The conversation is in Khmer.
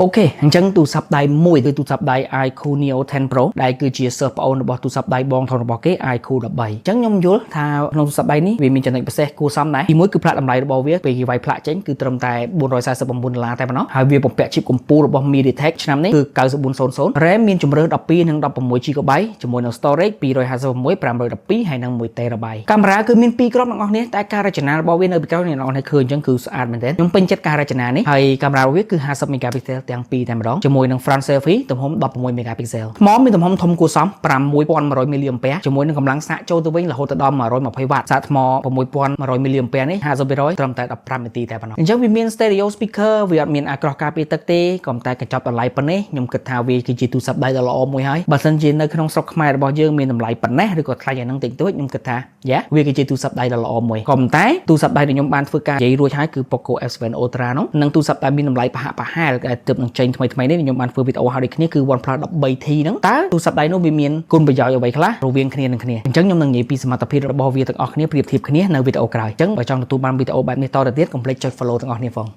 Ok, anh chẳng tu sắp đai mùi từ tu sắp đai iQOO Neo 10 Pro đây cứ chia sẻ bảo ôn bảo tu sắp đai bong thằng bảo cái iQOO 17 chẳng nhom vô tha nông tu sắp đai ní vì mình chẳng định bớt xe cua xăm này thì mỗi cứ plạt làm lại bảo viết vì vài plạt chén cứ trầm tài buồn rồi sai sự bằng buồn là tại mà nó hai việc bọc bẹ chip cùng pu bảo MediaTek năm này cứ cao sự buồn sồn sồn rẽ miên chủng rơ đập pi năng đập bằng mỗi chi có bấy chủng mỗi năng storage pi rồi hai sự mỗi pram rồi đập pi hay năng mỗi terabyte camera cứ miên pi crop năng này tại camera bảo viết nơi bị cao này nó này khơi chẳng cứ ad mình thế nhung pin chất camera này hay camera viết cứ 50 megapixel tiếng piแต่ម្ដងជាមួយនឹង front selfie ទំហំ16 megapixel ថ្មមានទំហំធំគួរសម5100 mAh ជាមួយនឹងកម្លាំងសាកចូលទៅវិញរហូតដល់120 W សាកថ្ម6100 mAh នេះ 50% ត្រឹមតែ15នាទីតែប៉ុណ្ណោះអញ្ចឹងវាមាន stereo speaker វាអត់មានអាក្រោះការពារទឹកទេក៏តែកញ្ចប់តម្លៃប៉ុណ្ណេះខ្ញុំគិតថាវាគឺជាទូរស័ព្ទដៃដ៏ល្អមួយហើយបើសិនជានៅក្នុងស្រុកខ្មែររបស់យើងមានតម្លៃប៉ុណ្ណេះឬក៏ថ្លៃយ៉ាងហ្នឹងតិចតួចខ្ញុំគិតថាយ៉ាវាគឺជាទូរស័ព្ទដៃដ៏ល្អមួយក៏ប៉ុន្តែទូរស័ព្ទដៃដែលខ្ញុំបានធ្វើការនិយាយរួចហើយគឺ Poco F7 Ultra នោះនឹងទូរស័ព្ទដៃមានតម្លៃប្រហាក់ប្រហែលតែទើបនឹងចេញថ្មីៗនេះខ្ញុំបានធ្វើវីដេអូហើយដូចគ្នាគឺ OnePlus 13T ហ្នឹងតើទូរស័ព្ទដៃនោះវាមានគុណប្រយោជន៍អ្វីខ្លះរវាងគ្នានឹងគ្នាអញ្ចឹងខ្ញុំនឹងនិយាយពីសមត្ថភាពរបស់វាទាំងអស់គ្នាប្រៀបធៀបគ្នានៅវីដេអូក្រោយអញ្ចឹងបើចង់ទទួលបានវីដេអូបែបនេះតទៅទៀតកុំភ្លេចចុច follow ទាំងអស់គ្នាផង